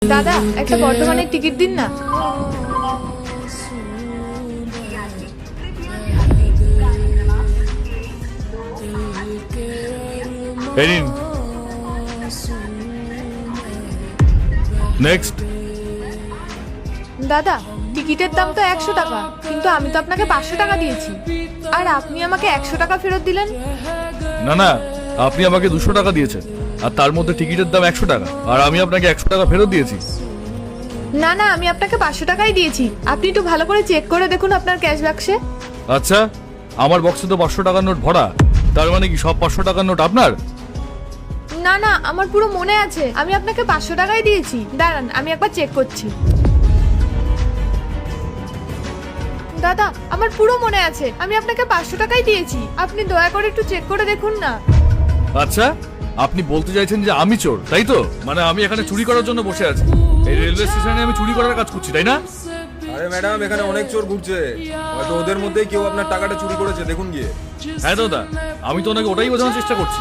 দাদা একটা বর্ধমানের টিকিট দিন না। নেক্সট। দাদা টিকিটের দাম তো 100 টাকা, কিন্তু আমি তো আপনাকে 500 টাকা দিয়েছি, আর আপনি আমাকে 100 টাকা ফেরত দিলেন। না না, আপনি আমাকে 200 টাকা দিয়েছেন, আর তার মধ্যে টিকিটের দাম 100 টাকা, আর আমি আপনাকে 100 টাকা ফেরত দিয়েছি। না না, আমি আপনাকে 500 টাকাই দিয়েছি। আপনি একটু ভালো করে চেক করে দেখুন আপনার ক্যাশ বাক্সে। আচ্ছা, আমার বক্সে তো 500 টাকার নোট ভরা, তার মানে কি সব 500 টাকার নোট আপনার? না না, আমার পুরো মনে আছে, আমি আপনাকে 500 টাকাই দিয়েছি। দাঁড়ান আমি একবার চেক করছি। দাদা আমার পুরো মনে আছে, আমি আপনাকে 500 টাকাই দিয়েছি। আপনি দয়া করে একটু চেক করে দেখুন না। আচ্ছা, আপনি বলতে চাইছেন যে আমি চোর, তাই তো? মানে আমি এখানে চুরি করার জন্য বসে আছি, এই রেলওয়ে স্টেশনে আমি চুরি করার কাজ করছি, তাই না? আরে ম্যাডাম, এখানে অনেক চোর ঘুরছে, হয়তো ওদের মধ্যেই কেউ আপনার টাকাটা চুরি করেছে, দেখুন গিয়ে। হ্যাঁ দাদা, আমি তো ওনাকে ওটাই বোঝানোর চেষ্টা করছি,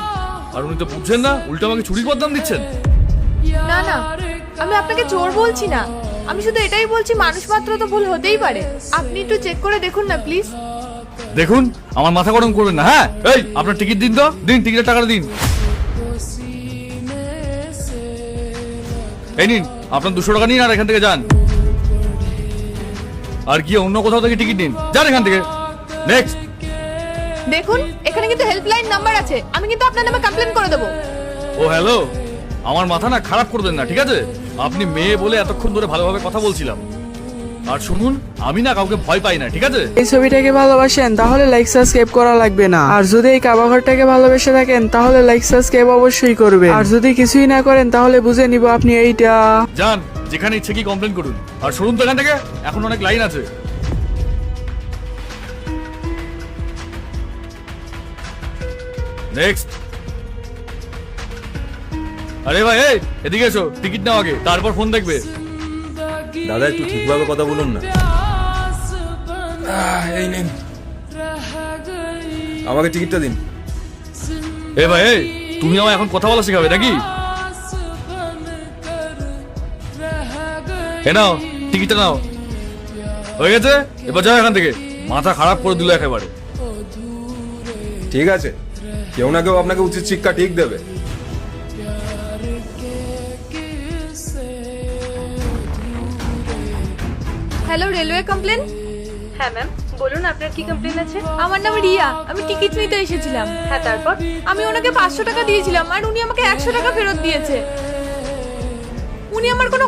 আর উনি তো বুঝছেন না, উল্টো আমাকে চুরির বদনাম দিচ্ছেন। না না, আমি আপনাকে চোর বলছি না, আমি শুধু এটাই বলছি মানুষ মাত্র তো ভুল হতেই পারে। আপনি একটু চেক করে দেখুন না প্লিজ। দেখুন, আমার মাথা গরম করবেন না। হ্যাঁ, এই আপনার টিকিট দিন তো, দিন, টিকিটের টাকাটা দিন। এই নিন, আপনার 200 টাকা নিন আর এখান থেকে যান। আর গিয়ে অন্য কোথাও থেকে টিকিট নিন, যান এখান থেকে। নেক্সট। দেখুন এখানে কিন্তু হেল্পলাইন নাম্বার আছে, আমি কিন্তু আপনার নামে কমপ্লেন করে দেবো। ও হ্যালো, আমার মাথা না খারাপ করবেন না, ঠিক আছে? আপনি মেয়ে বলে এতক্ষণ ধরে ভালোভাবে কথা বলছিলাম। আর শুনুন, আমি না কাউকে ভয় পাই না, ঠিক আছে? এই ছবিটাকে ভালোবাসেন তাহলে লাইক সাবস্ক্রাইব করা লাগবে না, আর যদি এই কাবাঘরটাকে ভালোবেসে থাকেন তাহলে লাইক সাবস্ক্রাইব অবশ্যই করবেন, আর যদি কিছুই না করেন তাহলে বুঝে নিব আপনি এইটা। যান, যেখানে ইচ্ছে কি কমপ্লেন করুন। আর শুনুন তো, এখান থেকে এখন অনেক লাইন আছে। নেক্সট। আরে ভাই, এই এদিকে এসো, টিকিট নাও আগে, তারপর ফোন দেখবে। দাদা একটু ঠিকভাবে কথা বলুন না। এই নিন, আমাকে টিকিটটা দিন। এ ভাই, এই তুমি আমায় এখন কথা বলা শেখাবে নাকি? এ নাও, টিকিটটা নাও। হয়ে গেছে, এবার যাও এখান থেকে। মাথা খারাপ করে দিল একেবারে। ঠিক আছে, কেউ না কেউ আপনাকে উচিত শিক্ষা ঠিক দেবে। Hello, railway complain. হ্যাঁ ম্যাম, বলুন আপনার কি কমপ্লেন আছে? আমার নাম রিয়া, আমি টিকিট নিতে এসেছিলাম। হ্যাঁ, তারপর? আমি ওনাকে 500 টাকা দিয়েছিলাম, আর উনি আমাকে 100 টাকা ফেরত দিয়েছে। উনি আমার কোনো